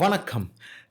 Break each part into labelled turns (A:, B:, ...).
A: വണക്കം.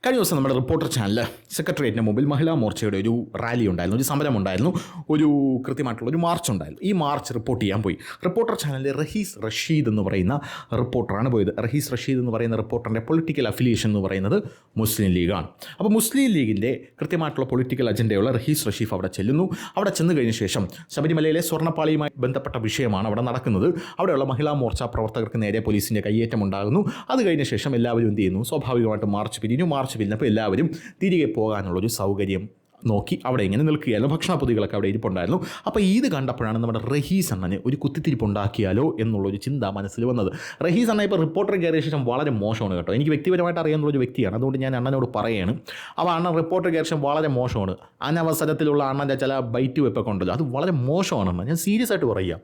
A: കഴിഞ്ഞ ദിവസം നമ്മുടെ റിപ്പോർട്ടർ ചാനൽ സെക്രട്ടേറിയറ്റിന് മുമ്പിൽ മഹിളാ മോർച്ചയുടെ ഒരു റാലി ഉണ്ടായിരുന്നു, ഒരു സമരം ഉണ്ടായിരുന്നു, ഒരു കൃത്യമായിട്ടുള്ള ഒരു മാർച്ച് ഉണ്ടായിരുന്നു. ഈ മാർച്ച് റിപ്പോർട്ട് ചെയ്യാൻ പോയി റിപ്പോർട്ടർ ചാനലിൽ റഹീസ് റഷീദ് എന്ന് പറയുന്ന റിപ്പോർട്ടറാണ് പോയത്. റഹീസ് റഷീദ് എന്ന് പറയുന്ന റിപ്പോർട്ടറിൻ്റെ പൊളിറ്റിക്കൽ അഫിലിയേഷൻ എന്ന് പറയുന്നത് മുസ്ലിം ലീഗാണ്. അപ്പോൾ മുസ്ലിം ലീഗിൻ്റെ കൃത്യമായിട്ടുള്ള പൊളിറ്റിക്കൽ അജണ്ടയുള്ള റഹീസ് റഷീഫ് അവിടെ ചെല്ലുന്നു. അവിടെ ചെന്ന് കഴിഞ്ഞ ശേഷം ശബരിമലയിലെ സ്വർണ്ണപ്പാളിയുമായി ബന്ധപ്പെട്ട വിഷയമാണ് അവിടെ നടക്കുന്നത്. അവിടെയുള്ള മഹിളാ മോർച്ച പ്രവർത്തകർക്ക് നേരെ പോലീസിൻ്റെ കയ്യേറ്റം ഉണ്ടാകുന്നു. അത് കഴിഞ്ഞ ശേഷം എല്ലാവരും എന്ത് ചെയ്യുന്നു? സ്വാഭാവികമായിട്ട് മാർച്ച് പിരിഞ്ഞു. മാർച്ച് പിരിഞ്ഞപ്പോൾ എല്ലാവരും തിരികെ പോകാനുള്ളൊരു സൗകര്യം നോക്കി അവിടെ ഇങ്ങനെ നിൽക്കുകയായിരുന്നു. ഭക്ഷണപ്പൊതികളൊക്കെ അവിടെ ഇരിപ്പുണ്ടായിരുന്നു. അപ്പോൾ ഇത് കണ്ടപ്പോഴാണ് നമ്മുടെ റഹീസ് അണ്ണന് ഒരു കുത്തിത്തിരിപ്പുണ്ടാക്കിയാലോ എന്നുള്ളൊരു ചിന്ത മനസ്സിൽ വന്നത്. റഹീസ് അണ്ണ ഇപ്പോൾ റിപ്പോർട്ടർ കയറിയ ശേഷം വളരെ മോശമാണ് കേട്ടോ. എനിക്ക് വ്യക്തിപരമായിട്ട് അറിയാവുന്നൊരു വ്യക്തിയാണ്, അതുകൊണ്ട് ഞാൻ അണ്ണനോട് പറയുകയാണ്. അപ്പോൾ അണ്ണൻ റിപ്പോർട്ടർ കയറിയ ശേഷം വളരെ മോശമാണ്. അനവസരത്തിലുള്ള അണ്ണൻ്റെ ചില ബൈറ്റ് വെപ്പൊക്കെ ഉണ്ടല്ലോ, അത് വളരെ മോശമാണ് അണ്ണൻ. ഞാൻ സീരിയസ് ആയിട്ട് പറയുക,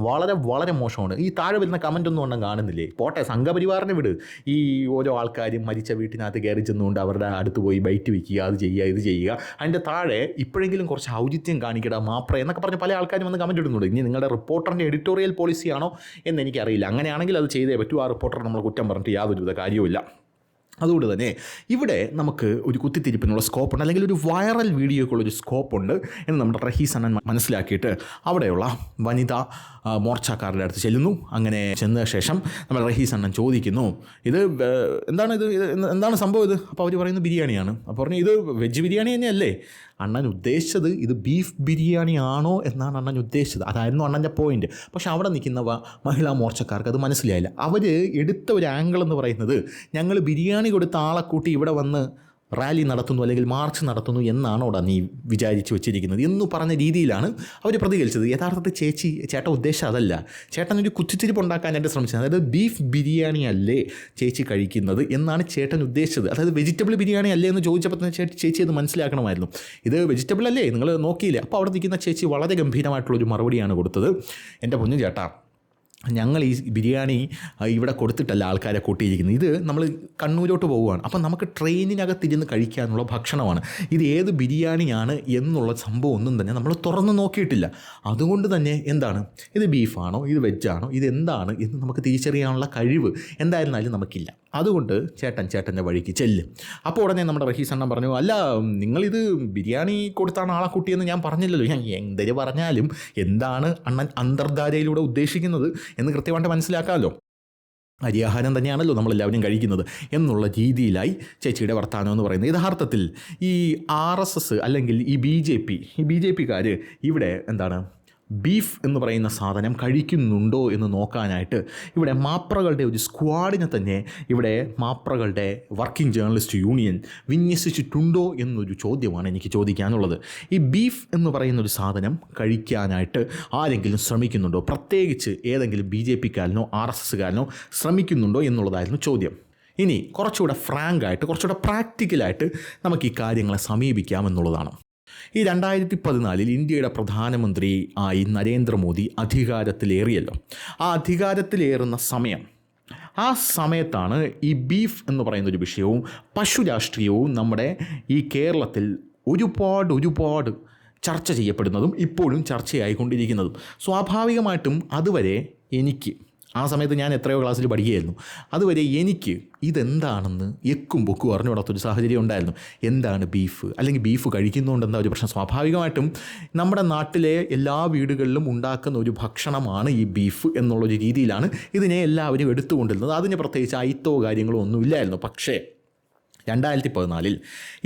A: വളരെ വളരെ മോശമാണ്. ഈ താഴെ വരുന്ന കമൻ്റ് ഒന്നും അണ്ണൻ കാണുന്നില്ലേ? പോട്ടെ, സംഘപരിവാറിനെ വിട്. ഈ ഓരോ ആൾക്കാരും മരിച്ച വീട്ടിനകത്ത് കയറി ചെന്നുകൊണ്ട് അവരുടെ അടുത്ത് പോയി ബൈറ്റ് വയ്ക്കുക, അത് ചെയ്യുക, ഇത് ചെയ്യുക. അതിൻ്റെ താഴെ ഇപ്പോഴെങ്കിലും കുറച്ച് ഔചിത്യം കാണിക്കട മാപ്ര എന്നൊക്കെ പറഞ്ഞ് പല ആൾക്കാരും വന്ന് കമൻറ്റ് ഇടുന്നുണ്ട്. ഇനി നിങ്ങളുടെ റിപ്പോർട്ടറിൻ്റെ എഡിറ്റോറിയൽ പോളിസിയാണോ എന്ന് എനിക്കറിയില്ല. അങ്ങനെയാണെങ്കിൽ അത് ചെയ്തേ പറ്റൂ. ആ റിപ്പോർട്ടർ നമ്മൾ കുറ്റം പറഞ്ഞിട്ട് യാതൊരുവിധ കാര്യവുമില്ല. അതുകൊണ്ട് തന്നെ ഇവിടെ നമുക്ക് ഒരു കുത്തിത്തിരിപ്പിനുള്ള സ്കോപ്പുണ്ട്, അല്ലെങ്കിൽ ഒരു വൈറൽ വീഡിയോക്കുള്ളൊരു സ്കോപ്പുണ്ട് എന്ന് നമ്മുടെ റഹീസ് അണ്ണൻ മനസ്സിലാക്കിയിട്ട് അവിടെയുള്ള വനിതാ മോർച്ചക്കാരുടെ അടുത്ത് ചെല്ലുന്നു. അങ്ങനെ ചെന്ന ശേഷം നമ്മുടെ റഹീസ് അണ്ണൻ ചോദിക്കുന്നു, ഇത് എന്താണ് സംഭവം ഇത്? അപ്പോൾ അവർ പറയുന്നത് ബിരിയാണിയാണ്. അപ്പോൾ പറഞ്ഞു, ഇത് വെജ് ബിരിയാണി തന്നെയല്ലേ? അണ്ണൻ ഉദ്ദേശിച്ചത് ഇത് ബീഫ് ബിരിയാണി ആണോ എന്നാണ് അണ്ണൻ ഉദ്ദേശിച്ചത്. അതായിരുന്നു അണ്ണൻ്റെ പോയിൻറ്റ്. പക്ഷെ അവിടെ നിൽക്കുന്ന മഹിളാ മോർച്ചക്കാർക്ക് അത് മനസ്സിലായില്ല. അവർ എടുത്ത ഒരു ആംഗിൾ എന്ന് പറയുന്നത്, ഞങ്ങൾ ബിരിയാണി കൊടുത്ത ആളെ കൂട്ടി ഇവിടെ വന്ന് റാലി നടത്തുന്നു അല്ലെങ്കിൽ മാർച്ച് നടത്തുന്നു എന്നാണോടാ നീ വിചാരിച്ച് വെച്ചിരിക്കുന്നത് എന്ന് പറഞ്ഞ രീതിയിലാണ് അവർ പ്രതികരിച്ചത്. യഥാർത്ഥത്തിൽ ചേട്ടൻ ഉദ്ദേശം അതല്ല. ചേട്ടൻ ഒരു കുത്തിത്തിരിപ്പ് ഉണ്ടാക്കാനായിട്ട് ശ്രമിച്ചത്. അതായത് ബീഫ് ബിരിയാണി അല്ലേ ചേച്ചി കഴിക്കുന്നത് എന്നാണ് ചേട്ടൻ ഉദ്ദേശിച്ചത്. അതായത് വെജിറ്റബിൾ ബിരിയാണി അല്ലേ എന്ന് ചോദിച്ചപ്പോൾ തന്നെ ചേച്ചി അത് മനസ്സിലാക്കണമായിരുന്നു. ഇത് വെജിറ്റബിൾ അല്ലേ, നിങ്ങൾ നോക്കിയില്ലേ? അപ്പോൾ അവിടെ നിൽക്കുന്ന ചേച്ചി വളരെ ഗംഭീരമായിട്ടുള്ളൊരു മറുപടിയാണ് കൊടുത്തത്. എൻ്റെ പൊന്നു ചേട്ടാ, ഞങ്ങൾ ഈ ബിരിയാണി ഇവിടെ കൊടുത്തിട്ടല്ല ആൾക്കാരെ കൂട്ടിയിരിക്കുന്നത്. ഇത് നമ്മൾ കണ്ണൂരോട്ട് പോവുകയാണ്. അപ്പം നമുക്ക് ട്രെയിനിനകത്തിരുന്ന് കഴിക്കാനുള്ള ഭക്ഷണമാണ്. ഇത് ഏത് ബിരിയാണിയാണ് എന്നുള്ള സംഭവം ഒന്നും തന്നെ നമ്മൾ തുറന്ന് നോക്കിയിട്ടില്ല. അതുകൊണ്ട് തന്നെ എന്താണ്, ഇത് ബീഫാണോ, ഇത് വെജാണോ, ഇത് എന്താണ് എന്ന് നമുക്ക് തിരിച്ചറിയാനുള്ള കഴിവ് എന്തായിരുന്നാലും നമുക്കില്ല. അതുകൊണ്ട് ചേട്ടൻ്റെ വഴിക്ക് ചെല്ലും. അപ്പോൾ ഉടനെ നമ്മുടെ റഹീസ് അണ്ണൻ പറഞ്ഞു, അല്ല നിങ്ങളിത് ബിരിയാണി കൊടുത്താണ് ആളെ കൂട്ടിയെന്ന് ഞാൻ പറഞ്ഞില്ലല്ലോ. ഞാൻ എന്തൊരു പറഞ്ഞാലും എന്താണ് അണ്ണൻ അന്തർധാരയിലൂടെ ഉദ്ദേശിക്കുന്നത് എന്ന് കൃത്യമായിട്ട് മനസ്സിലാക്കാമല്ലോ. അരിയാഹാരം തന്നെയാണല്ലോ നമ്മളെല്ലാവരും കഴിക്കുന്നത് എന്നുള്ള രീതിയിലായി ചേച്ചിയുടെ വർത്തമാനം എന്ന് പറയുന്നത്. യഥാർത്ഥത്തിൽ ഈ RSS അല്ലെങ്കിൽ ഈ ബി ജെ പിക്കാർ ഇവിടെ എന്താണ് ബീഫ് എന്ന് പറയുന്ന സാധനം കഴിക്കുന്നുണ്ടോ എന്ന് നോക്കാനായിട്ട് ഇവിടെ മാപ്രകളുടെ ഒരു സ്ക്വാഡിനെ തന്നെ ഇവിടെ മാപ്രകളുടെ വർക്കിംഗ് ജേർണലിസ്റ്റ് യൂണിയൻ വിന്യസിച്ചിട്ടുണ്ടോ എന്നൊരു ചോദ്യമാണ് എനിക്ക് ചോദിക്കാനുള്ളത്. ഈ ബീഫ് എന്ന് പറയുന്ന ഒരു സാധനം കഴിക്കാനായിട്ട് ആരെങ്കിലും ശ്രമിക്കുന്നുണ്ടോ? പ്രത്യേകിച്ച് ഏതെങ്കിലും BJPക്കാരനോ RSSകാരനോ ശ്രമിക്കുന്നുണ്ടോ എന്നുള്ളതായിരുന്നു ചോദ്യം. ഇനി കുറച്ചുകൂടെ ഫ്രാങ്കായിട്ട്, കുറച്ചുകൂടെ പ്രാക്ടിക്കലായിട്ട് നമുക്ക് ഈ കാര്യങ്ങളെ സമീപിക്കാമെന്നുള്ളതാണ്. ഈ 2014 ഇന്ത്യയുടെ പ്രധാനമന്ത്രി ആയി നരേന്ദ്രമോദി അധികാരത്തിലേറിയല്ലോ. ആ അധികാരത്തിലേറുന്ന ആ സമയത്താണ് ഈ ബീഫ് എന്ന് പറയുന്നൊരു വിഷയവും പശു രാഷ്ട്രീയവും നമ്മുടെ ഈ കേരളത്തിൽ ഒരുപാട് ചർച്ച ചെയ്യപ്പെടുന്നതും ഇപ്പോഴും ചർച്ചയായിക്കൊണ്ടിരിക്കുന്നതും. സ്വാഭാവികമായിട്ടും അതുവരെ ആ സമയത്ത് ഞാൻ എത്രയോ ക്ലാസ്സിൽ പഠിക്കുകയായിരുന്നു. അതുവരെ എനിക്ക് ഇതെന്താണെന്ന് എക്കും പൊക്കും അറിഞ്ഞുകൂടാത്തൊരു സാഹചര്യം ഉണ്ടായിരുന്നു. എന്താണ് ബീഫ്, അല്ലെങ്കിൽ ബീഫ് കഴിക്കുന്നതുകൊണ്ട് എന്താ ഒരു പ്രശ്നം? സ്വാഭാവികമായിട്ടും നമ്മുടെ നാട്ടിലെ എല്ലാ വീടുകളിലും ഉണ്ടാക്കുന്ന ഒരു ഭക്ഷണമാണ് ഈ ബീഫ് എന്നുള്ളൊരു രീതിയിലാണ് ഇതിനെ എല്ലാവരും എടുത്തുകൊണ്ടിരുന്നത്. അതിന് പ്രത്യേകിച്ച് അയിത്തോ കാര്യങ്ങളോ ഒന്നും ഇല്ലായിരുന്നു. പക്ഷേ 2014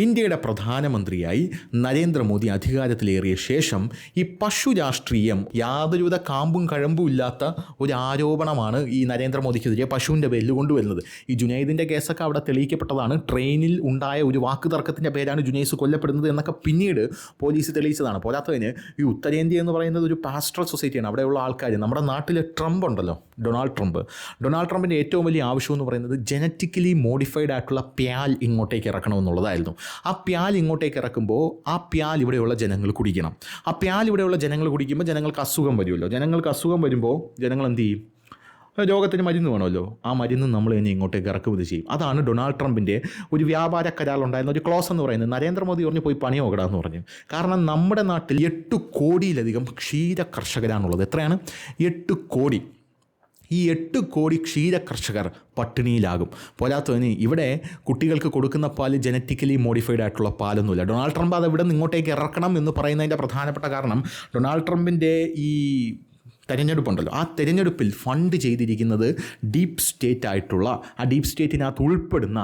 A: ഇന്ത്യയുടെ പ്രധാനമന്ത്രിയായി നരേന്ദ്രമോദി അധികാരത്തിലേറിയ ശേഷം ഈ പശു രാഷ്ട്രീയം യാതൊരുവിധ കാമ്പും കഴമ്പും ഇല്ലാത്ത ഒരു ആരോപണമാണ് ഈ നരേന്ദ്രമോദിക്കെതിരെ പശുവിൻ്റെ പേരിൽ കൊണ്ടുവരുന്നത്. ഈ ജുനൈദിൻ്റെ കേസൊക്കെ അവിടെ തെളിയിക്കപ്പെട്ടതാണ്. ട്രെയിനിൽ ഉണ്ടായ ഒരു വാക്ക് തർക്കത്തിൻ്റെ പേരാണ് ജുനൈസ് കൊല്ലപ്പെടുന്നത് എന്നൊക്കെ പിന്നീട് പോലീസ് തെളിയിച്ചതാണ്. പോരാത്തതിന് ഈ ഉത്തരേന്ത്യ എന്ന് പറയുന്നത് ഒരു പാസ്റ്ററൽ സൊസൈറ്റിയാണ്. അവിടെയുള്ള ആൾക്കാർ, നമ്മുടെ നാട്ടിലെ ട്രംപ് ഉണ്ടല്ലോ, ഡൊണാൾഡ് ട്രംപിൻ്റെ ഏറ്റവും വലിയ ആവശ്യം എന്ന് പറയുന്നത് ജനറ്റിക്കലി മോഡിഫൈഡ് ആയിട്ടുള്ള പ്യാൽ ഇങ്ങോട്ടേക്ക് ഇറക്കണമെന്നുള്ളതായിരുന്നു. ആ പ്യാൽ ഇങ്ങോട്ടേക്ക് ഇറക്കുമ്പോൾ ആ പ്യാൽ ഇവിടെയുള്ള ജനങ്ങൾ കുടിക്കണം. ആ പ്യാൽ ഇവിടെയുള്ള ജനങ്ങൾ കുടിക്കുമ്പോൾ ജനങ്ങൾക്ക് അസുഖം വരുമല്ലോ. ജനങ്ങൾക്ക് അസുഖം വരുമ്പോൾ ജനങ്ങൾ എന്ത് ചെയ്യും? രോഗത്തിന് മരുന്ന് വേണമല്ലോ. ആ മരുന്ന് നമ്മൾ തന്നെ ഇങ്ങോട്ടേക്ക് ഇറക്കുമതി ചെയ്യും. അതാണ് ഡൊണാൾഡ് ട്രംപിൻ്റെ ഒരു വ്യാപാര കരാറിലുണ്ടായിരുന്ന ഒരു ക്ലോസ് എന്ന് പറയുന്നത്. നരേന്ദ്രമോദി പറഞ്ഞു പോയി പണി നോക്കടാന്ന് പറഞ്ഞു. കാരണം നമ്മുടെ നാട്ടിൽ 8 കോടിയിലധികം ക്ഷീര കർഷകരാണുള്ളത്. എത്രയാണ്? 8 കോടി. ഈ 8 കോടി ക്ഷീരകർഷകർ പട്ടിണിയിലാകും. പോരാത്തതിന് ഇവിടെ കുട്ടികൾക്ക് കൊടുക്കുന്ന പാല് ജനറ്റിക്കലി മോഡിഫൈഡ് ആയിട്ടുള്ള പാലൊന്നുമില്ല. ഡൊണാൾഡ് ട്രംപ് അത് ഇവിടെ നിന്ന് ഇങ്ങോട്ടേക്ക് ഇറക്കണം എന്ന് പറയുന്നതിൻ്റെ പ്രധാനപ്പെട്ട കാരണം ഡൊണാൾഡ് ട്രംപിൻ്റെ ഈ തെരഞ്ഞെടുപ്പുണ്ടല്ലോ, ആ തെരഞ്ഞെടുപ്പിൽ ഫണ്ട് ചെയ്തിരിക്കുന്നത് ഡീപ്പ് സ്റ്റേറ്റ് ആയിട്ടുള്ള, ആ ഡീപ്പ് സ്റ്റേറ്റിനകത്ത് ഉൾപ്പെടുന്ന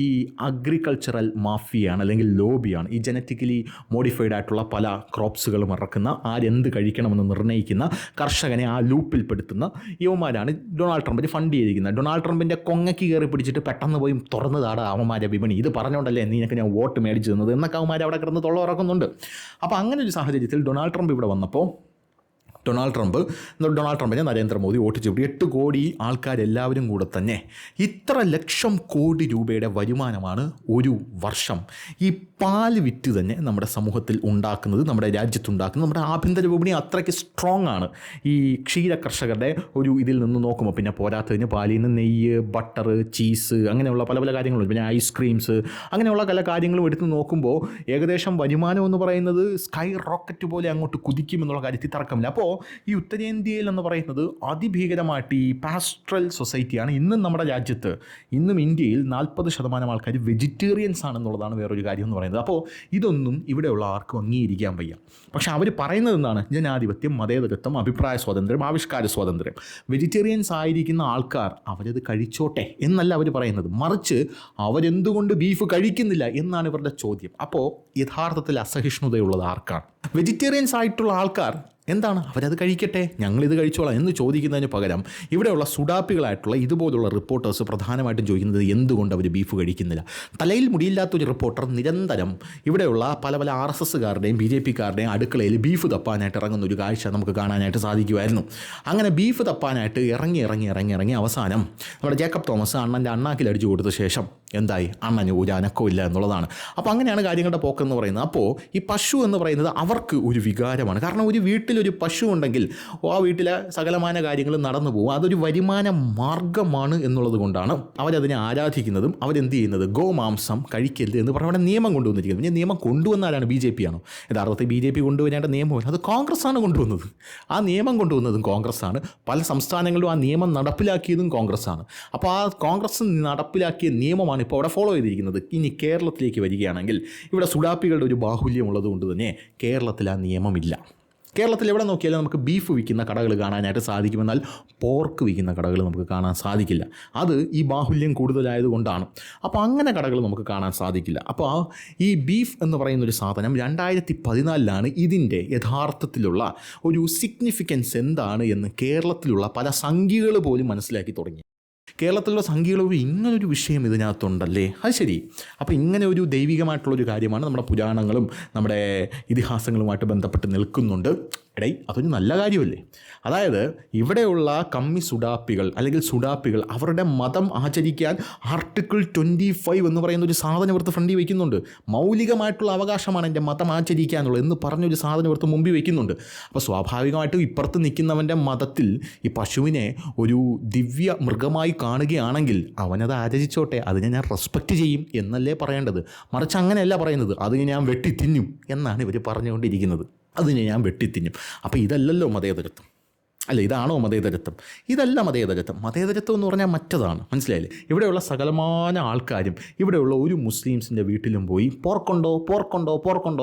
A: ഈ അഗ്രികൾച്ചറൽ മാഫിയാണ് അല്ലെങ്കിൽ ലോബിയാണ്. ഈ ജനറ്റിക്കലി മോഡിഫൈഡ് ആയിട്ടുള്ള പല ക്രോപ്സുകളും ഇറക്കുന്ന, ആരെന്ത് കഴിക്കണമെന്ന് നിർണ്ണയിക്കുന്ന കർഷകനെ ആ ലൂപ്പിൽപ്പെടുത്തുന്ന യുവമാരാണ് ഡൊണാൾഡ് ട്രംപിന് ഫണ്ട് ചെയ്തിരിക്കുന്നത്. ഡൊണാൾഡ് ട്രംപിൻ്റെ കൊങ്ങയ്ക്ക് കയറി പിടിച്ചിട്ട് പെട്ടെന്ന് പോയി തുറന്നതാണ് അവന്മാരെ വിപണി. ഇത് പറഞ്ഞുകൊണ്ടല്ലേ നിനക്ക് ഞാൻ വോട്ട് മേടിച്ചു തന്നത് എന്നൊക്കെ അവന്മാർ അവിടെ കിടന്ന് തൊള്ള ഇറക്കുന്നുണ്ട്. അപ്പോൾ അങ്ങനെ ഒരു സാഹചര്യത്തിൽ ഡൊണാൾഡ് ട്രംപ് ഇവിടെ വന്നപ്പോൾ ഡൊണാൾഡ് ട്രംപിനെ നരേന്ദ്രമോദി വോട്ട് ചെയ്തു. 8 കോടി ആൾക്കാരെല്ലാവരും കൂടെ തന്നെ ഇത്ര ലക്ഷം കോടി രൂപയുടെ വരുമാനമാണ് ഒരു വർഷം ഈ പാല് വിറ്റ് തന്നെ നമ്മുടെ സമൂഹത്തിൽ ഉണ്ടാക്കുന്നത്, നമ്മുടെ രാജ്യത്തുണ്ടാക്കുന്നത്. നമ്മുടെ ആഭ്യന്തര വിപണി അത്രയ്ക്ക് സ്ട്രോങ് ആണ് ഈ ക്ഷീര കർഷകരുടെ ഒരു ഇതിൽ നിന്ന് നോക്കുമ്പോൾ. പിന്നെ പോരാത്തതിന് പാലിൽ നിന്ന് നെയ്യ്, ബട്ടർ, ചീസ്, അങ്ങനെയുള്ള പല പല കാര്യങ്ങളുണ്ട്. പിന്നെ ഐസ്ക്രീംസ്, അങ്ങനെയുള്ള പല കാര്യങ്ങളും എടുത്ത് നോക്കുമ്പോൾ ഏകദേശം വരുമാനം എന്ന് പറയുന്നത് സ്കൈ റോക്കറ്റ് പോലെ അങ്ങോട്ട് കുതിക്കുമെന്നുള്ള കാര്യത്തിൽ തർക്കമില്ല. അപ്പോൾ ഈ ഉത്തരേന്ത്യയിൽ എന്ന് പറയുന്നത് അതിഭീകരമായിട്ട് ഈ പാസ്റ്ററൽ സൊസൈറ്റിയാണ്. ഇന്നും നമ്മുടെ രാജ്യത്ത്, ഇന്നും ഇന്ത്യയിൽ 40% ആൾക്കാർ വെജിറ്റേറിയൻസ് ആണെന്നുള്ളതാണ് വേറൊരു കാര്യം എന്ന് പറയുന്നത്. അപ്പോൾ ഇതൊന്നും ഇവിടെയുള്ള ആർക്കും അംഗീകരിക്കാൻ വയ്യ. പക്ഷേ അവർ പറയുന്നത് എന്താണ്? ജനാധിപത്യം, മതേതരത്വം, അഭിപ്രായ സ്വാതന്ത്ര്യം, ആവിഷ്കാര സ്വാതന്ത്ര്യം. വെജിറ്റേറിയൻസ് ആയിരിക്കുന്ന ആൾക്കാർ അവരത് കഴിച്ചോട്ടെ എന്നല്ല അവർ പറയുന്നത്, മറിച്ച് അവരെന്തുകൊണ്ട് ബീഫ് കഴിക്കുന്നില്ല എന്നാണ് ഇവരുടെ ചോദ്യം. അപ്പോൾ യഥാർത്ഥത്തിൽ അസഹിഷ്ണുതയുള്ളത് ആർക്കാണ്? വെജിറ്റേറിയൻസ് ആയിട്ടുള്ള ആൾക്കാർ എന്താണ്, അവരത് കഴിക്കട്ടെ, ഞങ്ങളിത് കഴിച്ചോളാം എന്ന് ചോദിക്കുന്നതിന് പകരം ഇവിടെയുള്ള സുഡാപ്പികളായിട്ടുള്ള ഇതുപോലുള്ള റിപ്പോർട്ടേഴ്സ് പ്രധാനമായിട്ടും ചോദിക്കുന്നത് എന്തുകൊണ്ട് അവർ ബീഫ് കഴിക്കുന്നില്ല. തലയിൽ മുടിയില്ലാത്തൊരു റിപ്പോർട്ടർ നിരന്തരം ഇവിടെയുള്ള പല പല RSSകാരുടെയും BJPക്കാരുടെയും അടുക്കളയിൽ ബീഫ് തപ്പാനായിട്ട് ഇറങ്ങുന്ന ഒരു കാഴ്ച നമുക്ക് കാണാനായിട്ട് സാധിക്കുമായിരുന്നു. അങ്ങനെ ബീഫ് തപ്പാനായിട്ട് ഇറങ്ങി അവസാനം നമ്മുടെ ജേക്കബ് തോമസ് അണ്ണൻ്റെ അണ്ണാക്കിൽ അടിച്ചു കൊടുത്ത ശേഷം എന്തായി? അണ്ണന് ഒരു അനക്കമില്ല എന്നുള്ളതാണ്. അപ്പോൾ അങ്ങനെയാണ് കാര്യങ്ങളുടെ പോക്കെന്ന് പറയുന്നത്. അപ്പോൾ ഈ പശു എന്ന് പറയുന്നത് അവർക്ക് ഒരു വികാരമാണ്. കാരണം ഒരു വീട്ടിലൊരു പശു ഉണ്ടെങ്കിൽ ആ വീട്ടിലെ സകലമാന കാര്യങ്ങൾ നടന്നു പോകും. അതൊരു വരുമാന മാർഗമാണ് എന്നുള്ളത് കൊണ്ടാണ് അവരതിനെ ആരാധിക്കുന്നതും അവരെന്ത് ചെയ്യുന്നത്? ഗോമാംസം കഴിക്കരുത് എന്ന് പറഞ്ഞാൽ അവിടെ നിയമം കൊണ്ടുവന്നിരിക്കുന്നത്. പിന്നെ നിയമം കൊണ്ടുവന്നാലാണ് BJP ആണോ? യഥാർത്ഥത്തിൽ BJP കൊണ്ടുവരേണ്ട നിയമമല്ല, അത് കോൺഗ്രസ്സാണ് കൊണ്ടുവന്നത്. ആ നിയമം കൊണ്ടുവന്നതും കോൺഗ്രസ്സാണ്. പല സംസ്ഥാനങ്ങളിലും ആ നിയമം നടപ്പിലാക്കിയതും കോൺഗ്രസ്സാണ്. അപ്പോൾ ആ കോൺഗ്രസ് നടപ്പിലാക്കിയ നിയമമാണ് ഇപ്പോൾ അവിടെ ഫോളോ ചെയ്തിരിക്കുന്നത്. ഇനി കേരളത്തിലേക്ക് വരികയാണെങ്കിൽ ഇവിടെ സുഡാപ്പികളുടെ ഒരു ബാഹുല്യം ഉള്ളതുകൊണ്ട് തന്നെ കേരളത്തിൽ ആ നിയമമില്ല. കേരളത്തിൽ എവിടെ നോക്കിയാലും നമുക്ക് ബീഫ് വിൽക്കുന്ന കടകൾ കാണാനായിട്ട് സാധിക്കും, എന്നാൽ പോർക്ക് വിൽക്കുന്ന കടകൾ നമുക്ക് കാണാൻ സാധിക്കില്ല. അത് ഈ ബാഹുല്യം കൂടുതലായതുകൊണ്ടാണ്. അപ്പോൾ അങ്ങനെ കടകൾ നമുക്ക് കാണാൻ സാധിക്കില്ല. അപ്പോൾ ഈ ബീഫ് എന്ന് പറയുന്നൊരു സാധനം 2014 ഇതിൻ്റെ യഥാർത്ഥത്തിലുള്ള ഒരു സിഗ്നിഫിക്കൻസ് എന്താണ് എന്ന് കേരളത്തിലുള്ള പല സംഖ്യകൾ പോലും മനസ്സിലാക്കി തുടങ്ങി. കേരളത്തിലുള്ള സംഖ്യകളൊരു ഇങ്ങനൊരു വിഷയം ഇതിനകത്തുണ്ടല്ലേ, അത് ശരി. അപ്പോൾ ഇങ്ങനെ ഒരു ദൈവികമായിട്ടുള്ളൊരു കാര്യമാണ് നമ്മുടെ പുരാണങ്ങളും നമ്മുടെ ഇതിഹാസങ്ങളുമായിട്ട് ബന്ധപ്പെട്ട് നിൽക്കുന്നുണ്ട്. അതൊരു നല്ല കാര്യമല്ലേ? അതായത് ഇവിടെയുള്ള കമ്മി സുഡാപ്പികൾ അല്ലെങ്കിൽ സുഡാപ്പികൾ അവരുടെ മതം ആചരിക്കാൻ ആർട്ടിക്കിൾ 25 എന്ന് പറയുന്ന ഒരു സാധനം ഇവർക്ക് ഫ്രണ്ടിൽ വയ്ക്കുന്നുണ്ട്. മൗലികമായിട്ടുള്ള അവകാശമാണ് എൻ്റെ മതം ആചരിക്കാനുള്ളത് എന്ന് പറഞ്ഞൊരു സാധനം ഇവർക്ക് മുമ്പിൽ വയ്ക്കുന്നുണ്ട്. അപ്പോൾ സ്വാഭാവികമായിട്ടും ഇപ്പുറത്ത് നിൽക്കുന്നവൻ്റെ മതത്തിൽ ഈ പശുവിനെ ഒരു ദിവ്യ മൃഗമായി കാണുകയാണെങ്കിൽ അവനത് ആചരിച്ചോട്ടെ, അതിനെ ഞാൻ റെസ്പെക്റ്റ് ചെയ്യും എന്നല്ലേ പറയേണ്ടത്. മറിച്ച് അങ്ങനെയല്ല പറയുന്നത്, അതിനെ ഞാൻ വെട്ടിത്തിന്നും എന്നാണ് ഇവർ പറഞ്ഞുകൊണ്ടിരിക്കുന്നത്. അതിനെ ഞാൻ വെട്ടിത്തിന്നും. അപ്പോൾ ഇതല്ലല്ലോ മതേതരത്വം. അല്ല, ഇതാണോ മതേതരത്വം? ഇതല്ല മതേതരത്വം. മതേതരത്വം എന്ന് പറഞ്ഞാൽ മറ്റതാണ്, മനസ്സിലായില്ലേ? ഇവിടെയുള്ള സകലമാന ആൾക്കാരും ഇവിടെയുള്ള ഒരു മുസ്ലിംസിൻ്റെ വീട്ടിലും പോയി പോർക്കുണ്ടോ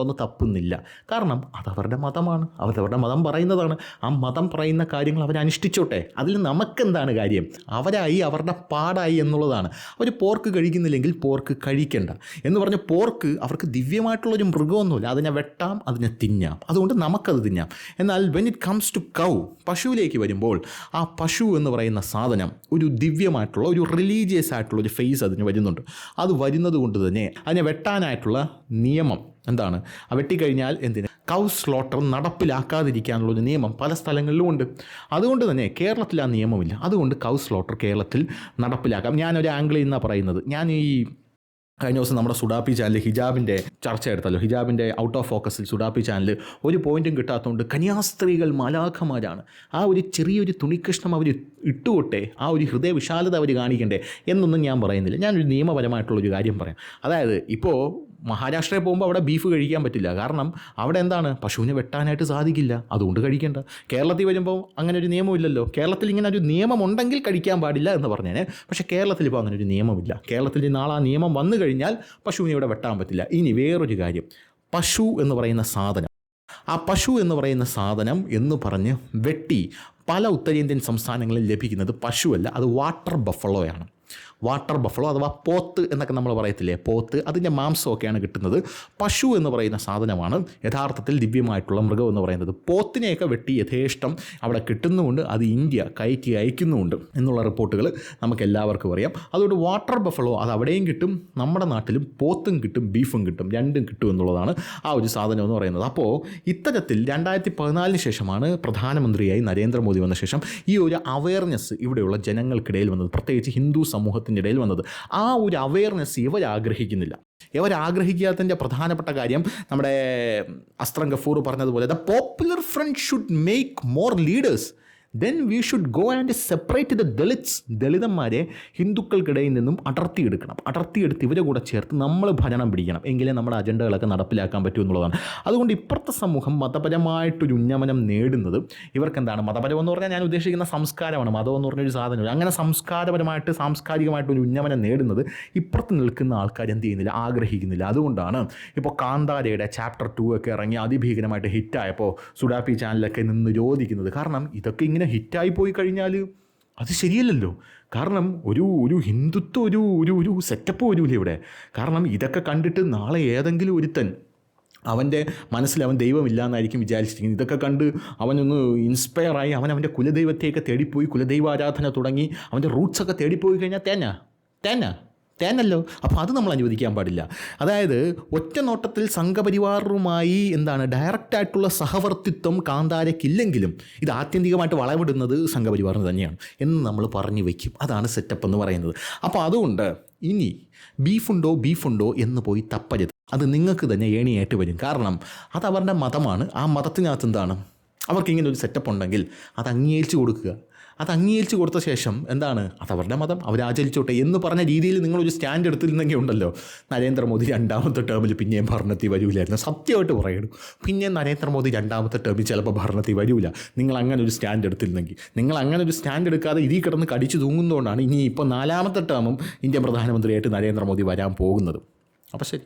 A: എന്ന് തപ്പുന്നില്ല. കാരണം അതവരുടെ മതമാണ്, അവരവരുടെ മതം പറയുന്നതാണ്. ആ മതം പറയുന്ന കാര്യങ്ങൾ അവരനുഷ്ഠിച്ചോട്ടെ, അതിൽ നമുക്കെന്താണ് കാര്യം? അവരായി അവരുടെ പാടായി എന്നുള്ളതാണ്. അവർ പോർക്ക് കഴിക്കുന്നില്ലെങ്കിൽ പോർക്ക് കഴിക്കണ്ട എന്ന് പറഞ്ഞ് പോർക്ക് അവർക്ക് ദിവ്യമായിട്ടുള്ളൊരു മൃഗമൊന്നുമില്ല. അതിനെ വെട്ടാം, അതിനെ തിന്നാം, അതുകൊണ്ട് നമുക്കത് തിന്നാം. എന്നാൽ വെൻ ഇറ്റ് കംസ് ടു കൗ, പശുവിലേക്ക് വരുമ്പോൾ ആ പശു എന്ന് പറയുന്ന സാധനം ഒരു ദിവ്യമായിട്ടുള്ള ഒരു റിലീജിയസ് ആയിട്ടുള്ള ഒരു ഫേസ് അതിന് വരുന്നുണ്ട്. അത് വരുന്നത് കൊണ്ട് തന്നെ അതിനെ വെട്ടാനായിട്ടുള്ള നിയമം എന്താണ്? വെട്ടിക്കഴിഞ്ഞാൽ എന്തിന് കൗ സ്ലോട്ടർ നടപ്പിലാക്കാതിരിക്കാനുള്ളൊരു നിയമം പല സ്ഥലങ്ങളിലും ഉണ്ട്. അതുകൊണ്ട് തന്നെ കേരളത്തിൽ ആ നിയമമില്ല. അതുകൊണ്ട് കൗ സ്ലോട്ടർ കേരളത്തിൽ നടപ്പിലാക്കാം. ഞാനൊരു ആംഗിളിൽ നിന്നാണ് പറയുന്നത്. ഞാൻ ഈ കഴിഞ്ഞ ദിവസം നമ്മുടെ സുഡാപ്പി ചാനൽ ഹിജാബിൻ്റെ ചർച്ച എടുത്തല്ലോ. ഹിജാബിൻ്റെ ഔട്ട് ഓഫ് ഫോക്കസിൽ സുഡാപ്പി ചാനൽ ഒരു പോയിൻറ്റും കിട്ടാത്തതുകൊണ്ട് കന്യാസ്ത്രീകൾ മാലാഖമാരാണ്, ആ ഒരു ചെറിയൊരു തുണിക്കഷ്ണം അവർ ഇട്ടുകൊട്ടെ, ആ ഒരു ഹൃദയ വിശാലത അവർ കാണിക്കണ്ടേ എന്നൊന്നും ഞാൻ പറയുന്നില്ല. ഞാനൊരു നിയമപരമായിട്ടുള്ളൊരു കാര്യം പറയാം. അതായത് ഇപ്പോൾ മഹാരാഷ്ട്രയിൽ പോകുമ്പോൾ അവിടെ ബീഫ് കഴിക്കാൻ പറ്റില്ല. കാരണം അവിടെ എന്താണ്, പശുവിനെ വെട്ടാനായിട്ട് സാധിക്കില്ല, അതുകൊണ്ട് കഴിക്കേണ്ട. കേരളത്തിൽ വരുമ്പോൾ അങ്ങനെ ഒരു നിയമമില്ലല്ലോ. കേരളത്തിൽ ഇങ്ങനെ ഒരു നിയമം ഉണ്ടെങ്കിൽ കഴിക്കാൻ പാടില്ല എന്ന് പറഞ്ഞേനെ. പക്ഷേ കേരളത്തിൽ ഇപ്പോൾ അങ്ങനെ ഒരു നിയമമില്ല. കേരളത്തിൽ നാളെ ആ നിയമം വന്നു കഴിഞ്ഞാൽ പശുവിനെ ഇവിടെ വെട്ടാൻ പറ്റില്ല. ഇനി വേറൊരു കാര്യം, പശു എന്ന് പറയുന്ന സാധനം, ആ പശു എന്ന് പറയുന്ന സാധനം എന്ന് പറഞ്ഞ് വെട്ടി പല ഉത്തരേന്ത്യൻ സംസ്ഥാനങ്ങളിൽ ലഭിക്കുന്നത് പശുവല്ല, അത് വാട്ടർ ബഫളോയാണ്. വാട്ടർ ബഫളോ അഥവാ പോത്ത് എന്നൊക്കെ നമ്മൾ പറയത്തില്ലേ, പോത്ത്, അതിൻ്റെ മാംസമൊക്കെയാണ് കിട്ടുന്നത്. പശു എന്ന് പറയുന്ന സാധനമാണ് യഥാർത്ഥത്തിൽ ദിവ്യമായിട്ടുള്ള മൃഗം എന്ന് പറയുന്നത്. പോത്തിനെയൊക്കെ വെട്ടി യഥേഷ്ടം അവിടെ കിട്ടുന്നുമുണ്ട്, അത് ഇന്ത്യ കയറ്റി അയക്കുന്നുമുണ്ട് എന്നുള്ള റിപ്പോർട്ടുകൾ നമുക്ക് എല്ലാവർക്കും അറിയാം. അതുകൊണ്ട് വാട്ടർ ബഫളോ അത് അവിടെയും കിട്ടും, നമ്മുടെ നാട്ടിലും പോത്തും കിട്ടും, ബീഫും കിട്ടും, രണ്ടും കിട്ടും എന്നുള്ളതാണ് ആ ഒരു സാധനം എന്ന് പറയുന്നത്. അപ്പോൾ ഇത്തരത്തിൽ 2014 ശേഷമാണ് പ്രധാനമന്ത്രിയായി നരേന്ദ്രമോദി വന്ന ശേഷം ഈ ഒരു അവയർനെസ് ഇവിടെയുള്ള ജനങ്ങൾക്കിടയിൽ വന്നത്, പ്രത്യേകിച്ച് ഹിന്ദു സമൂഹത്തിൻ്റെ ഇടയിൽ വന്നത്. ആ ഒരു അവയർനെസ് ഇവരാഗ്രഹിക്കുന്നില്ല. ഇവരാഗ്രഹിക്കാത്തതിൻ്റെ പ്രധാനപ്പെട്ട കാര്യം നമ്മുടെ അസ്ത്രം ഗഫൂർ പറഞ്ഞതുപോലെ the popular front should make more leaders, then we should go and separate the Dalits. ദളിതന്മാരെ ഹിന്ദുക്കൾക്കിടയിൽ നിന്നും അടർത്തിയെടുക്കണം. അടർത്തിയെടുത്ത് ഇവരെ കൂടെ ചേർത്ത് നമ്മൾ ഭരണം പിടിക്കണം, എങ്കിലേ നമ്മുടെ അജണ്ടകളൊക്കെ നടപ്പിലാക്കാൻ പറ്റൂ എന്നുള്ളതാണ്. അതുകൊണ്ട് ഇപ്പുറത്തെ സമൂഹം മതപരമായിട്ടൊരു ഉന്നമനം നേടുന്നത് ഇവർക്ക് എന്താണ്, മതപരം എന്ന് പറഞ്ഞാൽ ഞാൻ ഉദ്ദേശിക്കുന്ന സംസ്കാരമാണ്. മതം എന്ന് പറഞ്ഞൊരു സാധനമില്ല. അങ്ങനെ സംസ്കാരപരമായിട്ട് സാംസ്കാരികമായിട്ടൊരു ഉന്നമനം നേടുന്നത് ഇപ്പുറത്ത് നിൽക്കുന്ന ആൾക്കാർ എന്ത് ചെയ്യുന്നില്ല, ആഗ്രഹിക്കുന്നില്ല. അതുകൊണ്ടാണ് ഇപ്പോൾ കാന്താരയുടെ ചാപ്റ്റർ 2 ഒക്കെ ഇറങ്ങി അതിഭീകരമായിട്ട് ഹിറ്റായപ്പോൾ സുഡാപ്പി ചാനലൊക്കെ നിന്ന് യോജിക്കുന്നത്. കാരണം ഇതൊക്കെ ഇങ്ങനെ ഹിറ്റായി പോയി കഴിഞ്ഞാൽ അത് ശരിയല്ലല്ലോ. കാരണം ഒരു ഹിന്ദുത്വം ഒരു സെറ്റപ്പ് വരില്ല ഇവിടെ. കാരണം ഇതൊക്കെ കണ്ടിട്ട് നാളെ ഏതെങ്കിലും ഒരുത്തൻ അവൻ്റെ മനസ്സിൽ അവൻ ദൈവമില്ല എന്നായിരിക്കും വിചാരിച്ചിരിക്കുന്നത്. ഇതൊക്കെ കണ്ട് അവനൊന്ന് ഇൻസ്പയറായി അവൻ്റെ കുലദൈവത്തെയൊക്കെ തേടിപ്പോയി, കുലദൈവാരാധന തുടങ്ങി അവൻ്റെ റൂട്ട്സൊക്കെ തേടിപ്പോയി കഴിഞ്ഞാൽ തേനല്ലോ. അപ്പോൾ അത് നമ്മൾ അനുവദിക്കാൻ പാടില്ല. അതായത് ഒറ്റ നോട്ടത്തിൽ സംഘപരിവാറുമായി ഡയറക്റ്റായിട്ടുള്ള സഹവർത്തിത്വം കാന്താരയ്ക്കില്ലെങ്കിലും ഇത് ആത്യന്തികമായിട്ട് വളവിടുന്നത് സംഘപരിവാറിന് തന്നെയാണ് എന്ന് നമ്മൾ പറഞ്ഞു വയ്ക്കും. അതാണ് സെറ്റപ്പ് എന്ന് പറയുന്നത്. അപ്പോൾ അതുകൊണ്ട് ഇനി ബീഫുണ്ടോ എന്ന് പോയി തപ്പരുത്. അത് നിങ്ങൾക്ക് തന്നെ ഏണിയായിട്ട് വരും. കാരണം അത് അവരുടെ മതമാണ്. ആ മതത്തിനകത്ത് അവർക്കിങ്ങനെ ഒരു സെറ്റപ്പ് ഉണ്ടെങ്കിൽ അത് അംഗീകരിച്ച് കൊടുക്കുക. അത് അംഗീകരിച്ച് കൊടുത്ത ശേഷം അത് അവരുടെ മതം, അവരാചരിച്ചോട്ടെ എന്ന് പറഞ്ഞ രീതിയിൽ നിങ്ങളൊരു സ്റ്റാൻഡ് എടുത്തിരുന്നെങ്കിൽ ഉണ്ടല്ലോ, നരേന്ദ്രമോദി 2ാമത്തെ ടേമിൽ പിന്നെയും ഭരണത്തിൽ വരില്ലായിരുന്നു. സത്യമായിട്ട് പറയുന്നു, പിന്നെ നരേന്ദ്രമോദി 2ാമത്തെ ടേമിൽ ചിലപ്പോൾ ഭരണത്തിൽ വരില്ല. നിങ്ങൾ അങ്ങനെ ഒരു സ്റ്റാൻഡ് എടുത്തിരുന്നെങ്കിൽ. നിങ്ങൾ അങ്ങനെ ഒരു സ്റ്റാൻഡ് എടുക്കാതെ ഇതിൽ കിടന്ന് കടിച്ചു തൂങ്ങുന്നതുകൊണ്ടാണ് ഇനി ഇപ്പോൾ 4ാമത്തെ ടേമും ഇന്ത്യൻ പ്രധാനമന്ത്രിയായിട്ട് നരേന്ദ്രമോദി വരാൻ പോകുന്നത്. അപ്പോൾ ശരി.